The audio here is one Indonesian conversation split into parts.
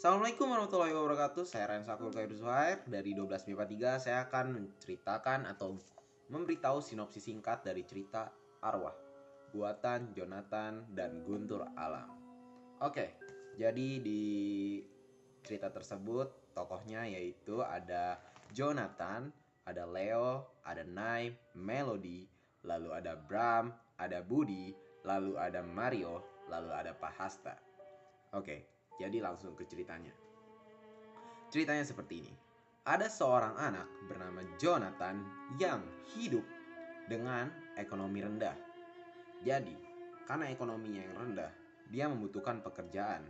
Assalamualaikum warahmatullahi wabarakatuh. Saya Rensa Khair Zuhair dari 12 MIPA 3. Saya akan menceritakan atau memberitahu sinopsis singkat dari cerita Arwah buatan Jonathan dan Guntur Alam. Oke, jadi di cerita tersebut tokohnya yaitu ada Jonathan, ada Leo, ada Naim, Melody, lalu ada Bram, ada Budi, lalu ada Mario, lalu ada Pak Hasta. Oke, jadi langsung ke ceritanya. Ceritanya seperti ini. Ada seorang anak bernama Jonathan yang hidup dengan ekonomi rendah. Jadi, karena ekonominya yang rendah, dia membutuhkan pekerjaan.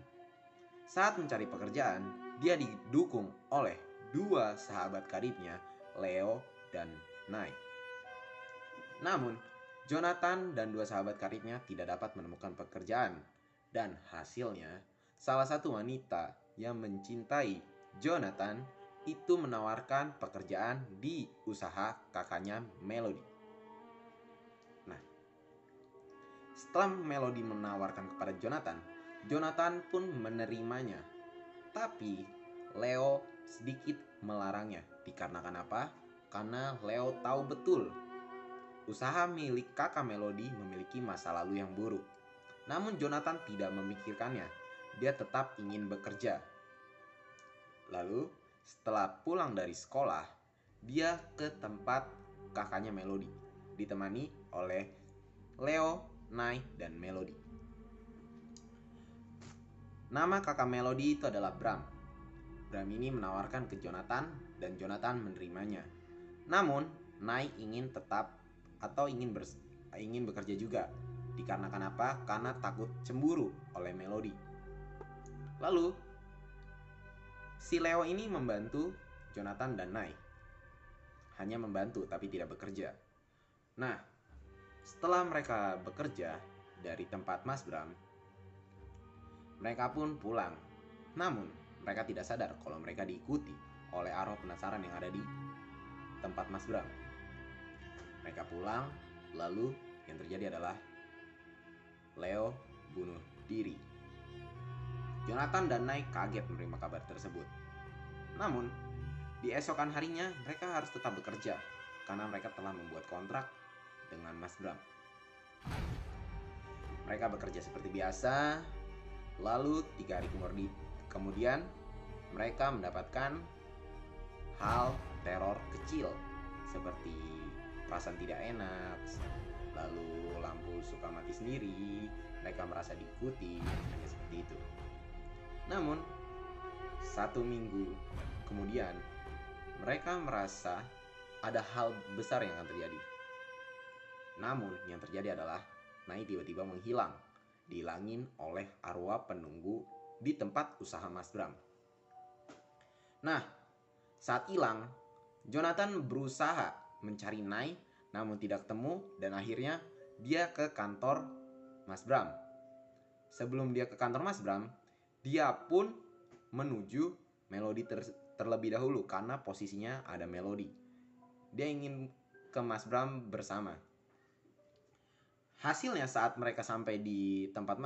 Saat mencari pekerjaan, dia didukung oleh dua sahabat karibnya, Leo dan Nai. Namun, Jonathan dan dua sahabat karibnya tidak dapat menemukan pekerjaan. Dan hasilnya, salah satu wanita yang mencintai Jonathan itu menawarkan pekerjaan di usaha kakaknya Melody. Nah, setelah Melody menawarkan kepada Jonathan, Jonathan pun menerimanya. Tapi Leo sedikit melarangnya. Dikarenakan apa? Karena Leo tahu betul usaha milik kakak Melody memiliki masa lalu yang buruk. Namun Jonathan tidak memikirkannya. Dia tetap ingin bekerja. Lalu setelah pulang dari sekolah, dia ke tempat kakaknya Melody, ditemani oleh Leo, Nai, dan Melody. Nama kakak Melody itu adalah Bram. Bram ini menawarkan ke Jonathan dan Jonathan menerimanya. Namun, Nai ingin tetap atau ingin bekerja juga. Dikarenakan apa? Karena takut cemburu oleh Melody. Lalu, si Leo ini membantu Jonathan dan Nai. Hanya membantu tapi tidak bekerja. Nah, setelah mereka bekerja dari tempat Mas Bram, mereka pun pulang. Namun, mereka tidak sadar kalau mereka diikuti oleh arwah penasaran yang ada di tempat Mas Bram. Mereka pulang, lalu yang terjadi adalah Leo bunuh diri. Jonathan dan Nai kaget menerima kabar tersebut. Namun, di esokan harinya mereka harus tetap bekerja karena mereka telah membuat kontrak dengan Mas Bram. Mereka bekerja seperti biasa. Lalu 3 hari kemudian mereka mendapatkan hal teror kecil seperti perasaan tidak enak, lalu lampu suka mati sendiri, mereka merasa diikuti, hanya seperti itu. Namun 1 minggu kemudian mereka merasa ada hal besar yang akan terjadi. Namun yang terjadi adalah Nai tiba-tiba menghilang, dihilangin oleh arwah penunggu di tempat usaha Mas Bram. Nah, saat hilang, Jonathan berusaha mencari Nai namun tidak ketemu dan akhirnya dia ke kantor Mas Bram. Sebelum dia ke kantor Mas Bram, dia pun menuju Melody terlebih dahulu karena posisinya ada Melody. Dia ingin ke Mas Bram bersama. Hasilnya saat mereka sampai di tempat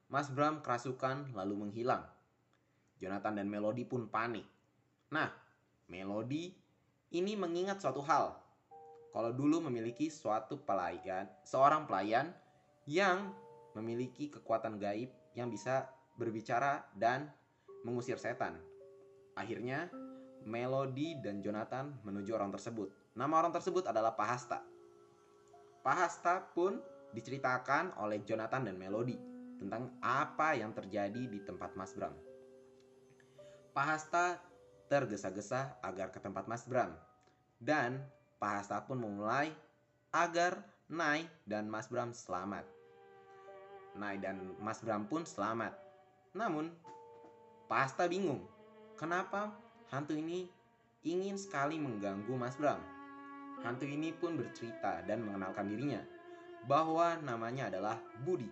Mas Bram kerasukan lalu menghilang. Jonathan dan Melody pun panik. Nah, Melody ini mengingat suatu hal. Kalau dulu memiliki seorang pelayan yang memiliki kekuatan gaib yang bisa berbicara dan mengusir setan. Akhirnya, Melody dan Jonathan menuju orang tersebut. Nama orang tersebut adalah Pak Hasta. Pak Hasta pun diceritakan oleh Jonathan dan Melody tentang apa yang terjadi di tempat Mas Bram. Pak Hasta tergesa-gesa agar ke tempat Mas Bram. Dan Pak Hasta pun memulai agar Nai dan Mas Bram selamat. Nai dan Mas Bram pun selamat. Namun, Pak Hasta bingung. Kenapa hantu ini ingin sekali mengganggu Mas Bram? Hantu ini pun bercerita dan mengenalkan dirinya bahwa namanya adalah Budi.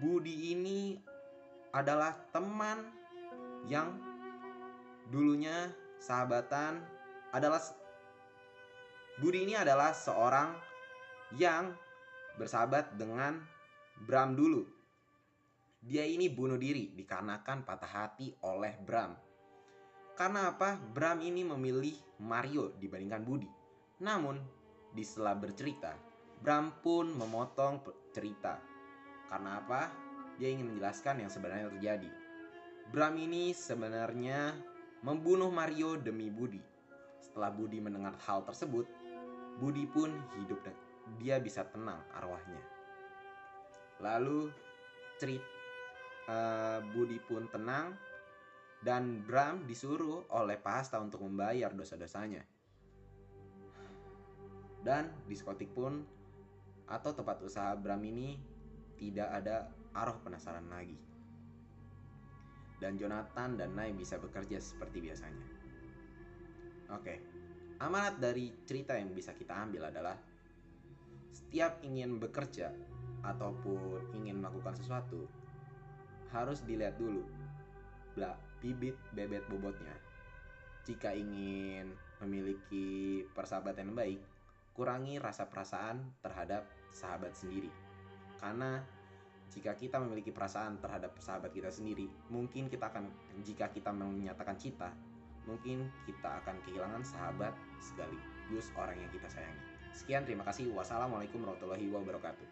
Budi ini adalah teman yang dulunya sahabatan. Budi ini adalah seorang yang bersahabat dengan Bram dulu. Dia ini bunuh diri dikarenakan patah hati oleh Bram. Karena apa? Bram ini memilih Mario dibandingkan Budi. Namun, di sela bercerita, Bram pun memotong cerita. Karena apa? Dia ingin menjelaskan yang sebenarnya terjadi. Bram ini sebenarnya membunuh Mario demi Budi. Setelah Budi mendengar hal tersebut, Budi pun hidup dan dia bisa tenang arwahnya. Lalu Budi pun tenang dan Bram disuruh oleh Pahasta untuk membayar dosa-dosanya. Dan diskotik pun atau tempat usaha Bram ini tidak ada arwah penasaran lagi. Dan Jonathan dan Nay bisa bekerja seperti biasanya. Oke, amanat dari cerita yang bisa kita ambil adalah setiap ingin bekerja ataupun ingin melakukan sesuatu harus dilihat dulu bibit bebet bobotnya. Jika ingin memiliki persahabatan yang baik, kurangi rasa perasaan terhadap sahabat sendiri. Karena jika kita memiliki perasaan terhadap sahabat kita sendiri, mungkin jika kita menyatakan cinta, mungkin kita akan kehilangan sahabat sekaligus orang yang kita sayangi. Sekian, terima kasih. Wassalamualaikum warahmatullahi wabarakatuh.